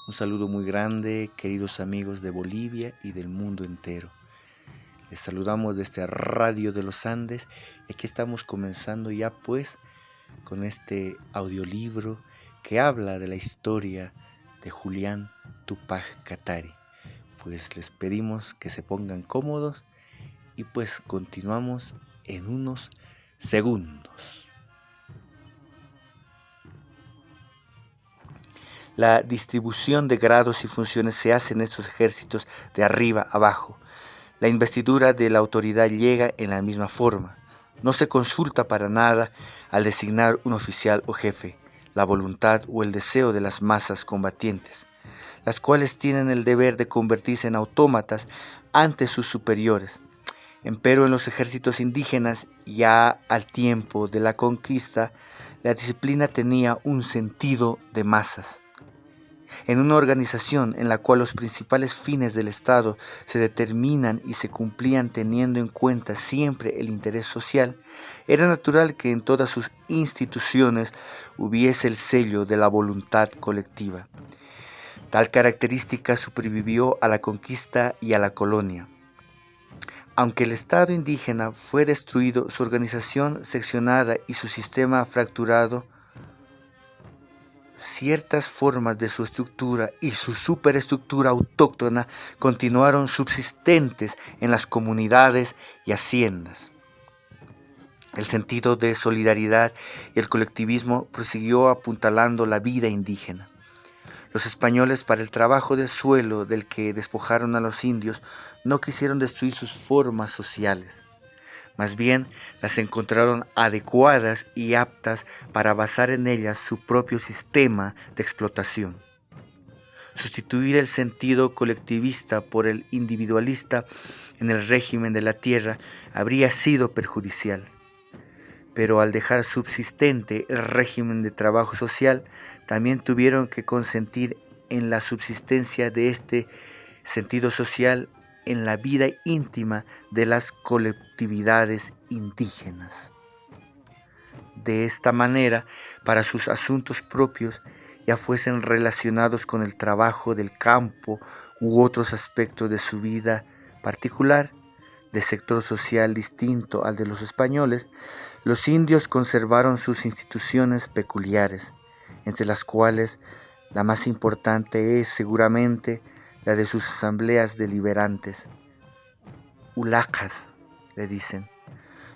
Un saludo muy grande, queridos amigos de Bolivia y del mundo entero. Les saludamos desde Radio de los Andes y aquí estamos comenzando ya pues con este audiolibro que habla de la historia de Julián Tupac Katari. Pues les pedimos que se pongan cómodos y pues continuamos en unos segundos. La distribución de grados y funciones se hace en estos ejércitos de arriba abajo. La investidura de la autoridad llega en la misma forma. No se consulta para nada al designar un oficial o jefe, la voluntad o el deseo de las masas combatientes, las cuales tienen el deber de convertirse en autómatas ante sus superiores. Empero en los ejércitos indígenas, ya al tiempo de la conquista, la disciplina tenía un sentido de masas. En una organización en la cual los principales fines del Estado se determinan y se cumplían teniendo en cuenta siempre el interés social, era natural que en todas sus instituciones hubiese el sello de la voluntad colectiva. Tal característica supervivió a la conquista y a la colonia. Aunque el Estado indígena fue destruido, su organización seccionada y su sistema fracturado, ciertas formas de su estructura y su superestructura autóctona continuaron subsistentes en las comunidades y haciendas. El sentido de solidaridad y el colectivismo prosiguió apuntalando la vida indígena. Los españoles, para el trabajo del suelo del que despojaron a los indios, no quisieron destruir sus formas sociales. Más bien, las encontraron adecuadas y aptas para basar en ellas su propio sistema de explotación. Sustituir el sentido colectivista por el individualista en el régimen de la tierra habría sido perjudicial. Pero al dejar subsistente el régimen de trabajo social, también tuvieron que consentir en la subsistencia de este sentido social en la vida íntima de las colectividades indígenas. De esta manera, para sus asuntos propios, ya fuesen relacionados con el trabajo del campo u otros aspectos de su vida particular, de sector social distinto al de los españoles, los indios conservaron sus instituciones peculiares, entre las cuales la más importante es seguramente la de sus asambleas deliberantes, ulacas, le dicen,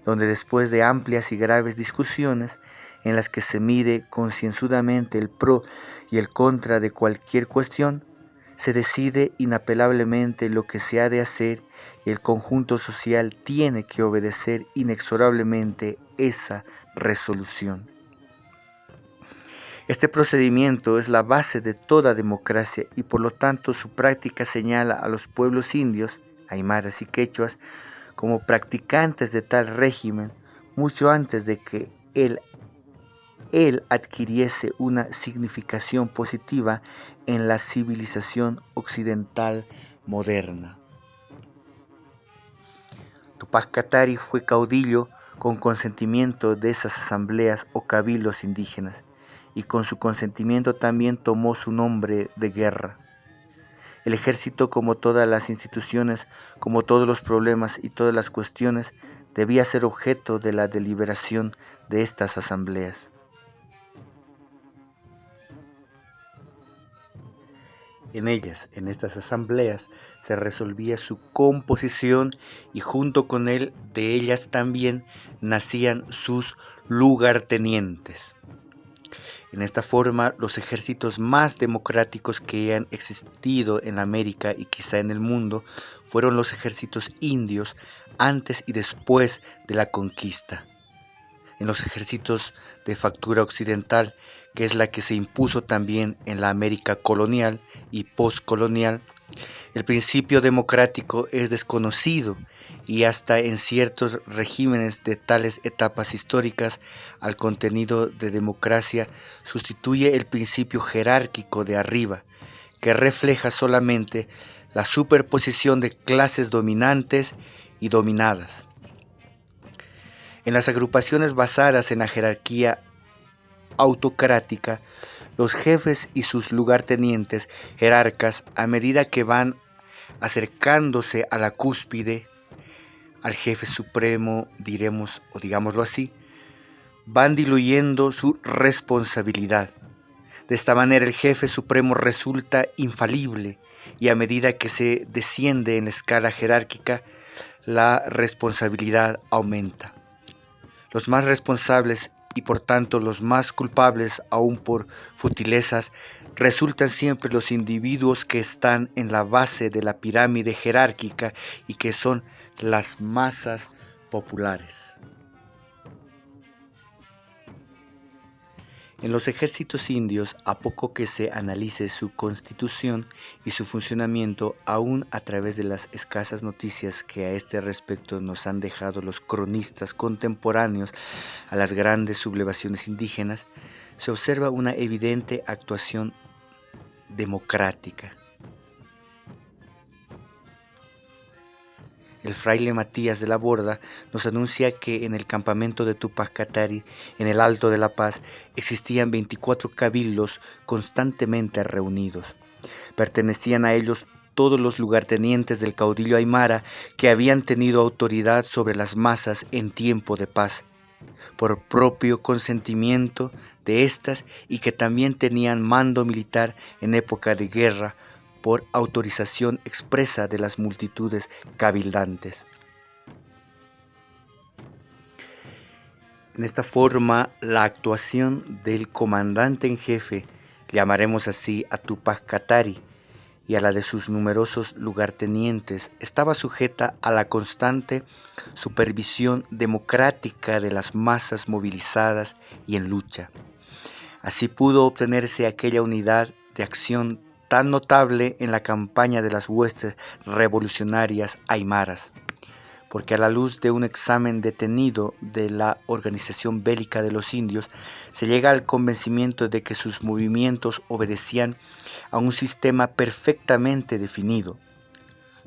donde después de amplias y graves discusiones, en las que se mide concienzudamente el pro y el contra de cualquier cuestión, se decide inapelablemente lo que se ha de hacer y el conjunto social tiene que obedecer inexorablemente esa resolución. Este procedimiento es la base de toda democracia y por lo tanto su práctica señala a los pueblos indios, aymaras y quechuas, como practicantes de tal régimen mucho antes de que él adquiriese una significación positiva en la civilización occidental moderna. Tupac Katari fue caudillo con consentimiento de esas asambleas o cabildos indígenas, y con su consentimiento también tomó su nombre de guerra. El ejército, como todas las instituciones, como todos los problemas y todas las cuestiones, debía ser objeto de la deliberación de estas asambleas. En ellas, en estas asambleas, se resolvía su composición y junto con él de ellas también nacían sus lugartenientes. En esta forma, los ejércitos más democráticos que han existido en América y quizá en el mundo fueron los ejércitos indios antes y después de la conquista. En los ejércitos de factura occidental, que es la que se impuso también en la América colonial y postcolonial, el principio democrático es desconocido y hasta en ciertos regímenes de tales etapas históricas al contenido de democracia sustituye el principio jerárquico de arriba, que refleja solamente la superposición de clases dominantes y dominadas. En las agrupaciones basadas en la jerarquía autocrática, Los jefes y sus lugartenientes jerarcas, a medida que van acercándose a la cúspide, al jefe supremo, diremos o digámoslo así, van diluyendo su responsabilidad. De esta manera el jefe supremo resulta infalible y a medida que se desciende en la escala jerárquica, la responsabilidad aumenta. Los más responsables y por tanto los más culpables aún por futilezas resultan siempre los individuos que están en la base de la pirámide jerárquica y que son las masas populares. En los ejércitos indios, a poco que se analice su constitución y su funcionamiento, aún a través de las escasas noticias que a este respecto nos han dejado los cronistas contemporáneos a las grandes sublevaciones indígenas, se observa una evidente actuación democrática. El fraile Matías de la Borda nos anuncia que en el campamento de Tupac Katari, en el Alto de la Paz, existían 24 cabildos constantemente reunidos. Pertenecían a ellos todos los lugartenientes del caudillo aymara que habían tenido autoridad sobre las masas en tiempo de paz, por propio consentimiento de éstas y que también tenían mando militar en época de guerra, por autorización expresa de las multitudes cabildantes. En esta forma, la actuación del comandante en jefe, llamaremos así a Tupac Katari, y a la de sus numerosos lugartenientes, estaba sujeta a la constante supervisión democrática de las masas movilizadas y en lucha. Así pudo obtenerse aquella unidad de acción tan notable en la campaña de las huestes revolucionarias aymaras, porque a la luz de un examen detenido de la organización bélica de los indios, se llega al convencimiento de que sus movimientos obedecían a un sistema perfectamente definido.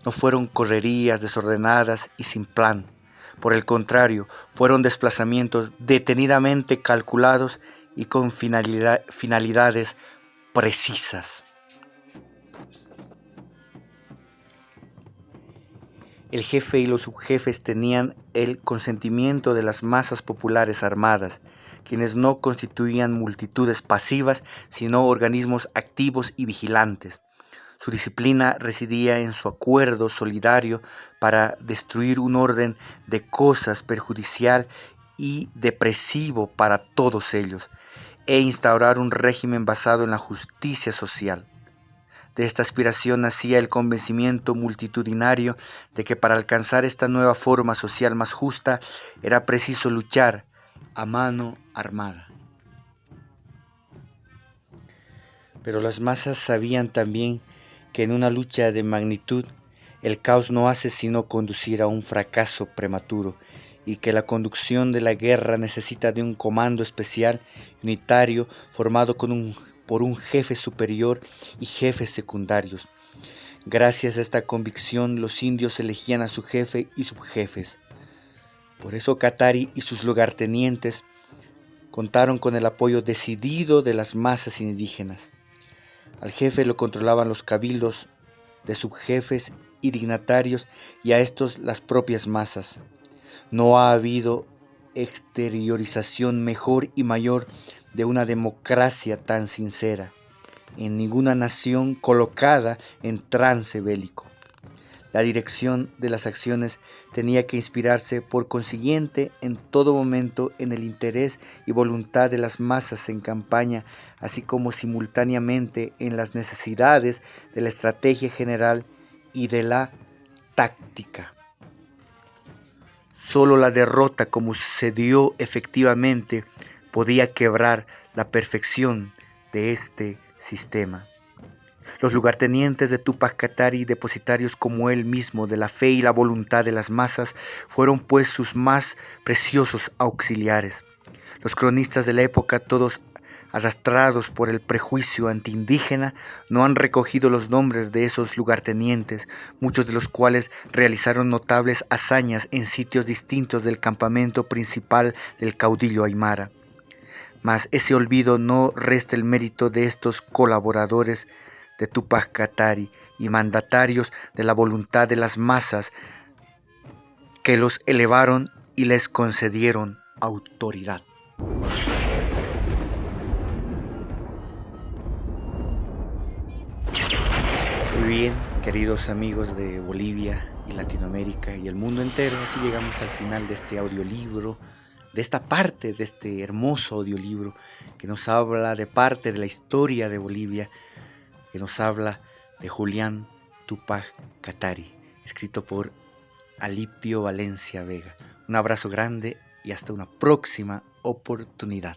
No fueron correrías desordenadas y sin plan. Por el contrario, fueron desplazamientos detenidamente calculados y con finalidades precisas. El jefe y los subjefes tenían el consentimiento de las masas populares armadas, quienes no constituían multitudes pasivas, sino organismos activos y vigilantes. Su disciplina residía en su acuerdo solidario para destruir un orden de cosas perjudicial y depresivo para todos ellos, e instaurar un régimen basado en la justicia social. De esta aspiración nacía el convencimiento multitudinario de que para alcanzar esta nueva forma social más justa era preciso luchar a mano armada. Pero las masas sabían también que en una lucha de magnitud el caos no hace sino conducir a un fracaso prematuro y que la conducción de la guerra necesita de un comando especial, unitario, formado por un jefe superior y jefes secundarios. Gracias a esta convicción, los indios elegían a su jefe y subjefes. Por eso Katari y sus lugartenientes contaron con el apoyo decidido de las masas indígenas. Al jefe lo controlaban los cabildos de subjefes y dignatarios y a estos las propias masas. No ha habido exteriorización mejor y mayor de una democracia tan sincera en ninguna nación colocada en trance bélico. La dirección de las acciones tenía que inspirarse por consiguiente en todo momento en el interés y voluntad de las masas en campaña, así como simultáneamente en las necesidades de la estrategia general y de la táctica. Solo la derrota, como sucedió efectivamente, podía quebrar la perfección de este sistema. Los lugartenientes de Tupac Katari, depositarios como él mismo de la fe y la voluntad de las masas, fueron pues sus más preciosos auxiliares. Los cronistas de la época, todos arrastrados por el prejuicio antiindígena, no han recogido los nombres de esos lugartenientes, muchos de los cuales realizaron notables hazañas en sitios distintos del campamento principal del caudillo aymara. Mas ese olvido no resta el mérito de estos colaboradores de Tupac Katari y mandatarios de la voluntad de las masas que los elevaron y les concedieron autoridad. Muy bien, queridos amigos de Bolivia y Latinoamérica y el mundo entero, así llegamos al final de este audiolibro, de esta parte de este hermoso audiolibro que nos habla de parte de la historia de Bolivia, que nos habla de Julián Tupac Katari, escrito por Alipio Valencia Vega. Un abrazo grande y hasta una próxima oportunidad.